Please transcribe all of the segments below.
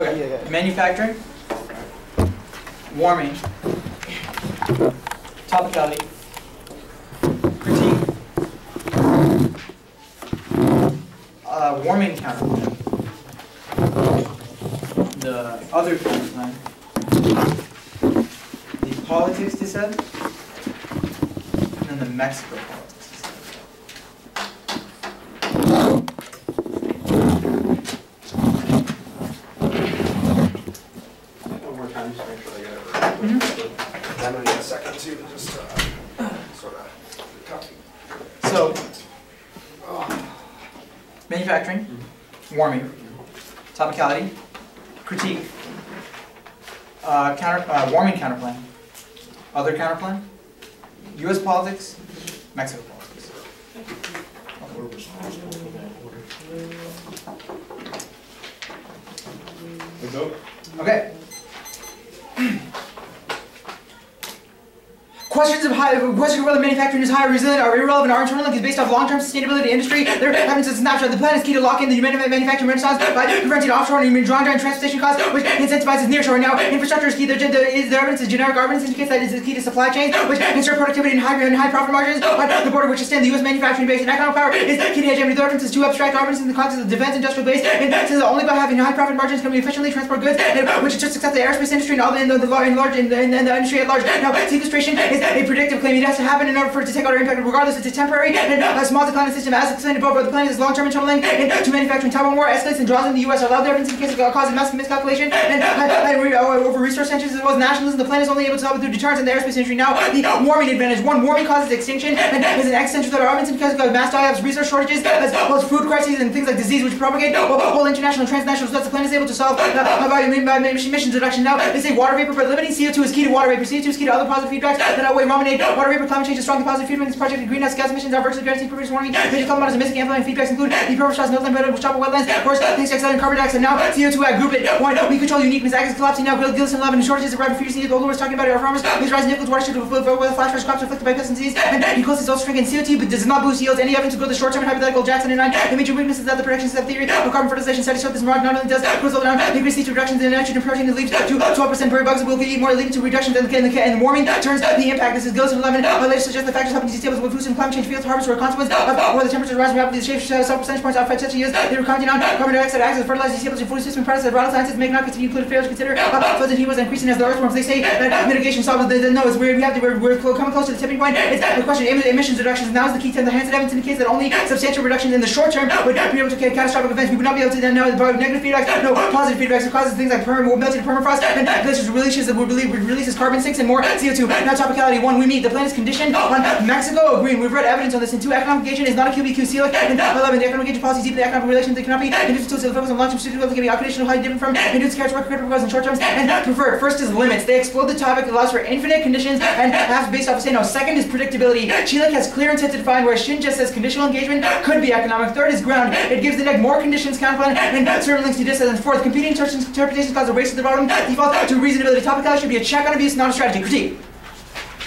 Okay. Manufacturing, warming, topicality, critique, warming counterplan, the other counterplan, the politics dissent, and then the Mexico politics dissent. One more time, just make sure I get it right. I'm going to need a second too to just sort of copy. So, manufacturing, warming, topicality, critique, warming counterplan, other counterplan, U.S. politics, Mexico politics. Okay. Questions of whether manufacturing is high or resilient are irrelevant. Our internal link is based off long-term sustainability of the industry. There happens a snapshot. The plan is key to lock in the manufacturing renaissance by preventing offshore and drawing down transportation costs, which incentivizes nearshore. Now, infrastructure is key. The evidence is generic. Our evidence indicates that it is key to supply chains, which ensure productivity and high profit margins on the border, which sustain the U.S. manufacturing base and economic power is key to hegemony. The evidence is too abstract. Our evidence in the context of the defense industrial base and says that only by having high profit margins can we efficiently transport goods, which is just accept the aerospace industry and all the industry at large. Now, sequestration is a predictive claim. It has to happen in order for it to take out our impact. Regardless, it's a temporary and a small decline in the system. As explained above, the plan is long-term internal link to manufacturing. Taiwan war escalates and draws in the U.S. are allowed the evidence in case of causing massive miscalculation and over resource tensions as well as nationalism. The plan is only able to help through deterrence in the aerospace industry. Now, the warming advantage. One, warming causes extinction and is an existential threat. Our evidence in case of mass die-offs, resource shortages, as well as food crises and things like disease which propagate whole international and transnational threats. The plan is able to solve by emissions reduction. Now, they say water vapor, but limiting CO2 is key to water vapor. CO2 is key to other positive feedbacks that outweigh dominate water vapor. Climate change is strongly positive feedback. This project, greenhouse gas emissions are virtually guaranteed to produce warming. Major climate models and missing amplifying feedbacks include the permafrost, northern wetlands, of course, things like and carbon dioxide. Now, CO2 Ag group it. One, we control uniqueness. Ag is collapsing now. Gilson 11 and shortages of rapid fierce needs. Gold was talking about our farmers. These rising nichols, watershed with flash fresh crops afflicted by pests and disease. And ecology is also shrinking. CO2 but does not boost yields. Any evidence to grow the short-term and hypothetical Jackson and 9. The major weaknesses that the production step theory of carbon fertilization studies show this not only does slow down increase CO2 reductions in nitrogen protein that leads to 12% berry bugs will eat more, leading to reductions in the warming turns the impact. This is Gilson 11. Latest suggests the factors helping these tables with food and climate change fields harvest were a consequence of where the temperatures rise rapidly. The shape several percentage points off 5 to 10 years. They were commenting on carbon dioxide acts as fertilizer tables and food system products that rattle scientists may not continue to fail to consider. Floods and heat was increasing as the earthworms. They say that mitigation solves the no. It's we're coming close to the tipping point. It's the question of emissions reductions. Now is the key to the Hansen evidence indicates that only substantial reductions in the short term would be able to create catastrophic events. We would not be able to then know about negative feedbacks, no positive feedbacks. It causes things like melting permafrost and glaciers releases that would releases carbon sinks and more CO2. Now topicality. One, we meet. The plan is conditioned on Mexico agreeing. We've read evidence on this. In 2, economic engagement is not a QBQ CELIC. And 11, the economic engagement policy deep in the economic relations that cannot be induced to the focus on long-term strategic goals can be occupational highly different from induced character work critical goals in short terms and preferred. First is limits. They explode the topic, allows for infinite conditions and has based off of saying no. Second is predictability. CELIC has clear intent to define where Shin just says conditional engagement could be economic. Third is ground. It gives the neg more conditions counterplan and certain links to distance. And fourth, competing interpretations cause a race to the bottom. Default to reasonability. Topicality should be a check on abuse, not a strategy. Critique.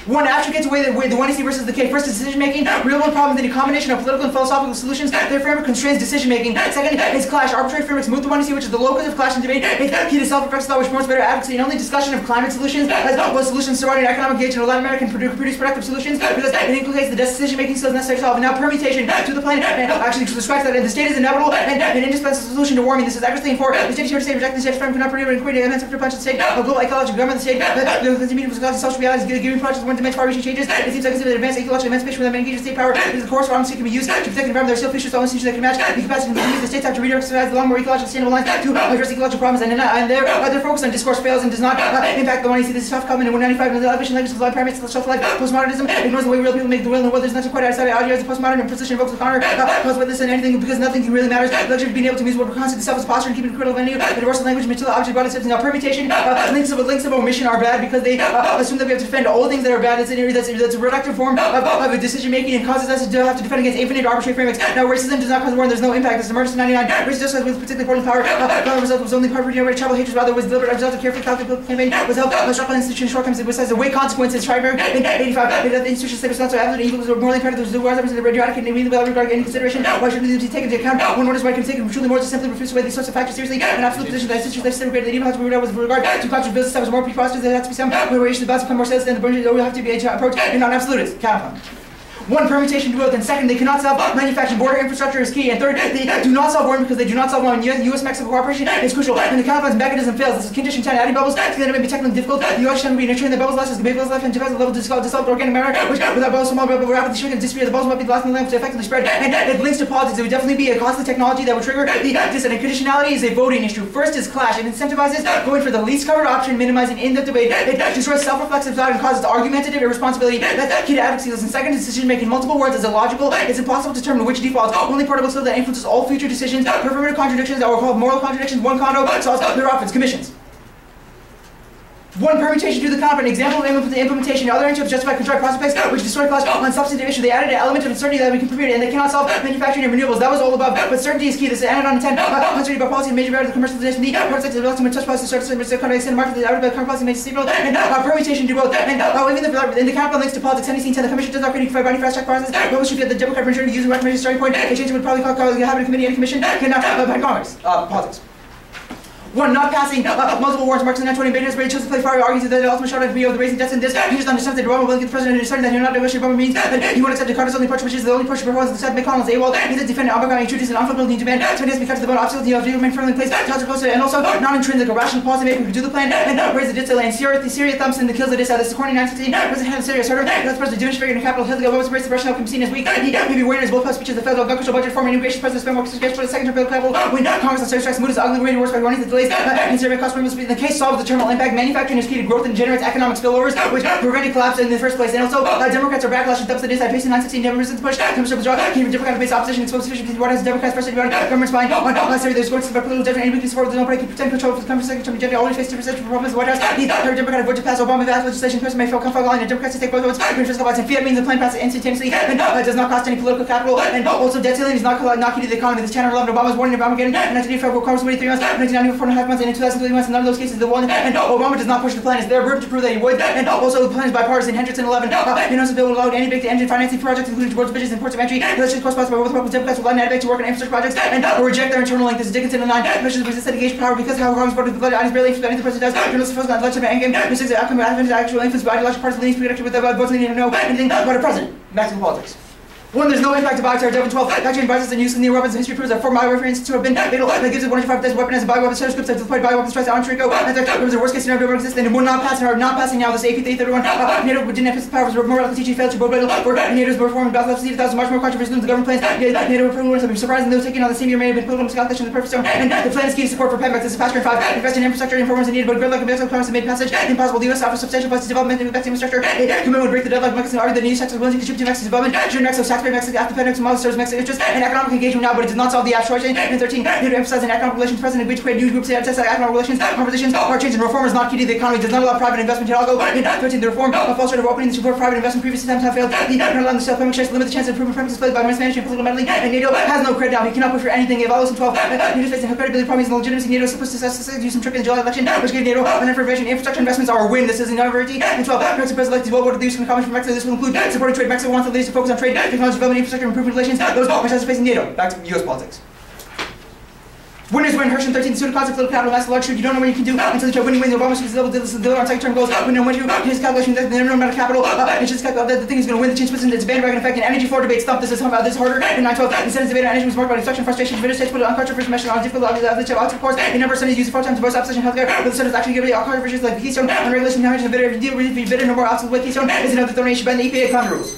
One, after gets away the 1AC versus the K. First is decision making. Real-world problems need a combination of political and philosophical solutions. Their framework constrains decision making. Second is clash. Arbitrary frameworks move the 1AC, which is the locus of clash and debate. It's key to self-reflexive thought, which promotes better advocacy and only discussion of climate solutions as well as solutions surrounding economic engagement. Latin America can produce productive solutions because it implicates the decision making skills necessary to solve. And now permutation to the plan actually describes that the state is inevitable and an indispensable solution to warming. This is actually for the state here to say rejecting the state framework cannot produce and create events after punch the state of global ecological government. The state the meaning of social realities giving projects one dimension far-reaching changes. It seems like the advanced ecological emancipation without engaging state power is the course for arms can be used to protect the environment. There are still features, only features that can match the capacity to use. The states have to redirect along more ecological sustainable lines to address ecological problems, and their focus on discourse fails and does not impact the 1AC. This is tough comment in 195 and the elevation language of life pyramids, shelf life, postmodernism ignores the way real people make the world and the world. There's nothing quite outside of audio as a postmodern and position evokes the counter cause with this and anything because nothing really matters. The luxury of being able to use what we're constantly self as posture and keeping a critical venue. The universal language, material object, body systems. Now permutation, links of omission are bad because they assume that we have to defend all things that are bad. That's a reductive form of a decision making and causes us to have to defend against infinite arbitrary frameworks. Now, racism does not cause war and there's no impact. This is emergence 99. Racism just with particularly important power. The result was only poverty over tribal hatred, rather was deliberate result of carefully calculated campaign with help of structural institution shortcomings and besides the weight consequences. Schreiber in 85. The institution status not so absolute evil was morally imperative. The words represented radioactive and immediately without regard to any consideration. Why should these be taken into account? One wonders why it can take truly more to simply refuse to weigh these sorts of factors seriously. An absolute position that institutions that segregated the evil has to be regarded with regard to conscious business that was more pre-processed. There has to be some variation of the balance become more sensitive, and the burden will have to be approached in non-absolutist. Counterpoint. One, permutation to both, and second, they cannot self-manufacture. Border infrastructure is key, and third, they do not solve war because they do not solve war. U.S.-Mexico cooperation is crucial, and the counterbalance mechanism fails. This is condition 10, adding bubbles, together may be technically difficult. The U.S. should be nurturing the bubbles less as the bubbles left and develop the level to dissolve organic matter, which without bubbles, small bubble will rapidly shrink and disappear. The bubbles might be the last in the lamp to effectively spread, and it links to politics. It would definitely be a costly technology that would trigger the dissent. And conditionality is a voting issue. First is clash. It incentivizes going for the least covered option, minimizing in-depth debate. It destroys self-reflexive thought and causes argumentative irresponsibility. That's key to advocacy. And second, decision-making. Multiple words is illogical. It's impossible to determine which defaults. Only particle skill that influences all future decisions. Perverted contradictions that were called moral contradictions. One condo solves their offense. Commissions. One, permutation to the counterpoint. Example of the implementation. The other interrupts justify contrived prospects which destroy class on substantive issue. They added an element of uncertainty that we can prepare, and they cannot solve manufacturing and renewables. That was all above, but certainty is key. This is added on 10. Uncertainty about policy and major barrier to commercialization. The product sector developed to touch policy services and conduct and market. The outer current policy makes stable and permutation to both. And even in the counterpoint links to politics. 10 the commission does not create binding fast track process. What should be the Democrat majority using recommendation starting point. A change would probably call the habit committee and a commission cannot by Congress. Politics. One, not passing multiple warrants marks in 920 invaders, but he chose to play fire, argues that the ultimate shot of the raising debts in this. He just understands that Obama will get the president and decided that he will not negotiate Obama means that he won't accept the Carter's only approach, which is the only approach to propose the Senate McConnell's AWOL. He's a defendant, Obama introduced an unfulfilled demand. So it has become the bone obstacle to remain firmly in place, and also non-intrinsic, a rational policymaker who could do the plan and raise the debt ceiling. Syria Thompson, the kills of this. This is according to 916. President had a serious order. That's President Jewish figure in the capital. Hitler Obama's race suppression can be seen as weak. He may be wearing his both speeches. The federal gun control budget, former immigration president spent more cash for the second term of the capital. When Congress on service tax mood is ugly, way worse by running the delays and Syria. In the case solves the terminal impact, manufacturing is key to growth and generates economic spillovers, which prevented collapse in the first place. And also, Democrats are backlash and deficit is facing 916 never resist push. Temperature withdraw. Can Democrats face opposition exposed sufficient between White House Democrats frustrated about government spying on last year. There's going to be political judgment and weakness support with nobody can pretend control for the Congress Secretary General always face 2% problems in the White House. The third Democrat vote to pass Obama passed legislation. Person may feel comfortable line and Democrats to take both votes. Green fiscal bites and fiat means the plan passes instantaneously and does not cost any political capital. And also, debt ceiling is not key to the economy. This Channel 11 Obama's warning of Armageddon in 1985 Congress waited 3 months, 1994 4.5 months, and in 2003 months. In none of those cases, the one and Obama does not push the plan. It's their burden to prove that he would. And also, the plan is bipartisan. Hendrickson 11. He knows the bill will allow any big engine financing projects, including towards bridges and ports of entry. Elections co-sponsored by both Republicans. Democrats will allow NADBAC to work on infrastructure projects and reject their internal link. This is Dickinson 9. Commissions resist litigation power because how Congress voted with blood items barely influence the president does. Journalists focus on election and endgame. This is the outcome of actual influence by ideological parts of the least predicted with the votes leading to know anything about a president. Maximum politics. One, there's no impact of Octas. 12. Actually, advises and use in the weapons in history proves that 4 bioweapons to have been fatal. That gives it 105 deaths weaponized bioweapons terror scripts that deployed bioweapons strikes on Trico. And there was a worst case scenario that existed and would not pass and are not passing now. This AP 31. NATO didn't have its powers, were more likely teaching failed to both battle for NATO's performing battle of 1,000 much more controversial than the government plans. NATO approvals have been surprising. Those taking on the same year may have been political miscalculation in the perfect zone. And the plan is key to support for PEMEX. This is Pastor 5. Invest in infrastructure and informers needed, but good luck and Mexico Congress made passage impossible. The U.S. offers substantial funds to development and investing infrastructure. A commitment would break the deadline. Mexico argued that the new tax was willing to contribute to Mexico's development. Should Mexico's taxpayer Mexico after PEMEX model serves Mexican interest and economic engagement now, but it does not solve the abstraction. And 13, need to emphasize an economic relations president agreed to create new groups that test economic relations, conversations, or change, and reform is not key to the economy. Does not allow private investment to go. In 13, the reform of false rate of opening the support private investment previous attempts have failed. The not allowing the self-payment shares to limit the chance of improvement premises played by mismanagement and political meddling. And NATO has no credit now. He cannot push for anything. If all in 12, NATO facing credibility problems and legitimacy. NATO supposed to use some trick in the July election, which gave NATO an information. Infrastructure investments are a win. This is an honorary. And 12, Mexican president well voted the use of comments from Mexico. This will include supporting trade. Mexico wants the leaders to focus on trade, technology development, infrastructure, improvement relations. Those are facing NATO. Back to U.S. politics. Winners win. Hershon 13. Student concept, political capital, mass luxury. You don't know what you can do until you try winning wins. Obama should deliver on second term goals. We know when you his calculation. They never know about capital. It's just the thing is going to win. The change puts into its bandwagon effect. And energy floor debate stump. This is harder. In 912. The Senate's debate on energy was marked by destruction, frustration. British states put it on controversial measures on difficult of course. A number of studies use it 4 times to voice opposition healthcare. But the Senate is actually giving all controversies like the Keystone on regulation. How much the bitter deal really be bitter. No more obstacles with Keystone is another thorny issue by the EPA economy rules.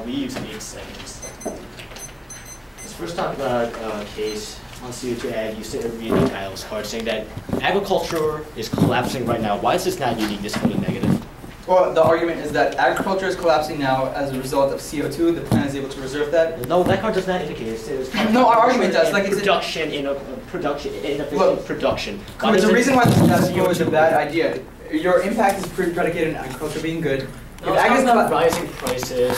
We use 8 seconds. Let's first talk about a case on CO2 Ag. You said read the titles part saying that agriculture is collapsing right now. Why is this not unique? This is negative. Well, the argument is that agriculture is collapsing now as a result of CO2. The plan is able to reserve that. No, that card does not indicate it. No, our argument does. Like it's production inefficient production. The reason why the status quo is a bad idea. Your impact is predicated on agriculture being good. No, it's not rising prices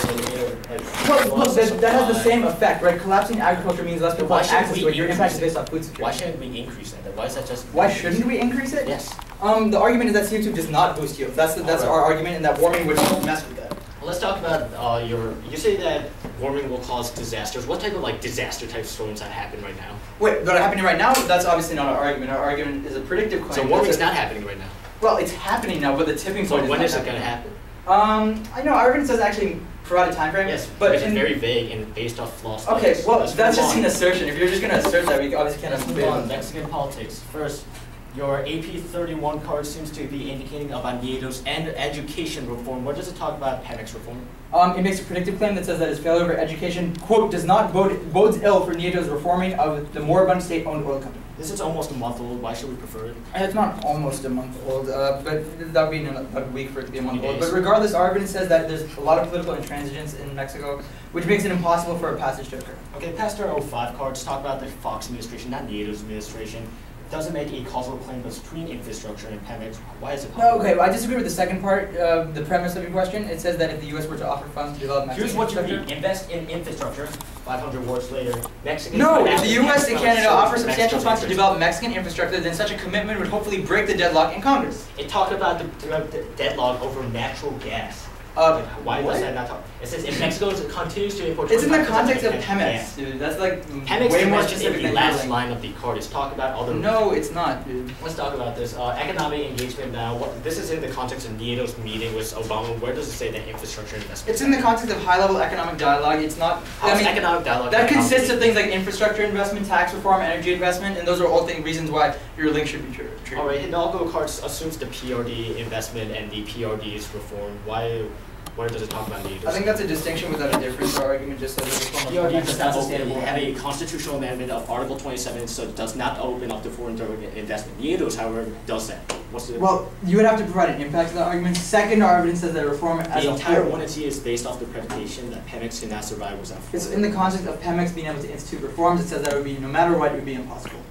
Well, that has the same effect, right? Collapsing agriculture means less people have access to it. Your impact is based on food security. Why shouldn't we increase that? Why is that just? Why shouldn't we increase it? Yes. The argument is that CO2 does not boost yield. That's our argument, and that warming would mess with that. Well, let's talk about you say that warming will cause disasters. What type of disaster type storms that happen right now? Wait, that are happening right now? That's obviously not our argument. Our argument is a predictive claim. So warming's not happening right now. Well, it's happening now, but the tipping point. So when is it going to happen? I know our argument says actually provide a time frame. Yes, but it's very vague and based off flaws. Okay, well that's just an assertion. If you're just going to assert that, we obviously can't move on. Mexican politics. First, your AP 31 card seems to be indicating about Nieto's and education reform. What does it talk about Ptix reform? It makes a predictive claim that says that its failure over education, quote, does not bodes ill for Nieto's reforming of the moribund state-owned oil company. This is almost a month old. Why should we prefer it? It's not almost a month old, but that would be a week for it to be a month old. But regardless, our evidence says that there's a lot of political intransigence in Mexico, which makes it impossible for a passage to occur. Okay, past our 05 cards talk about the Fox administration, not Nieto's administration. Doesn't make a causal claim between infrastructure and Ptix. Why is it possible? Okay, well, I disagree with the second part, the premise of your question. It says that if the U.S. were to offer funds to develop Mexican infrastructure. Here's what you read. Invest in infrastructure. 500 words later. Mexican. No, if the U.S. and Canada offer substantial funds to develop Mexican infrastructure, then such a commitment would hopefully break the deadlock in Congress. It talked about the deadlock over natural gas. Why does that not talk? It says if Mexico continues to import. It's in the context of Ptix, dude. That's like Ptix way more mentioned specific in the than last line of the card. It's talk about other. No, it's not, dude. Let's talk about this. Economic engagement now. This is in the context of Nieto's meeting with Obama. Where does it say that infrastructure investment? It's in the context of high-level economic dialogue. It's not. Economic dialogue. That consists of things like infrastructure investment, tax reform, energy investment, and those are all reasons why your link should be true. All right. Hidalgo cards assumes the PRD investment and the PRD's reform. Where does it talk about Nieto's? I think that's a distinction without a difference. Our argument just says it's PRD does not have a constitutional amendment of Article 27, so it does not open up to foreign direct investment. Nieto's, however, does that. Well, you would have to provide an impact to that argument. Second, our evidence says that reform as the entire unity is based off the predication that Ptix cannot survive without. It's in the context of Ptix being able to institute reforms. It says that it would be no matter what, it would be impossible.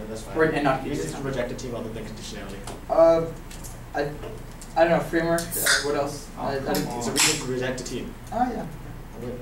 That's fine. And not use it to reject a team other than conditionality. I don't know, framework, what else? It's a reason to reject a team. Oh, yeah. Okay.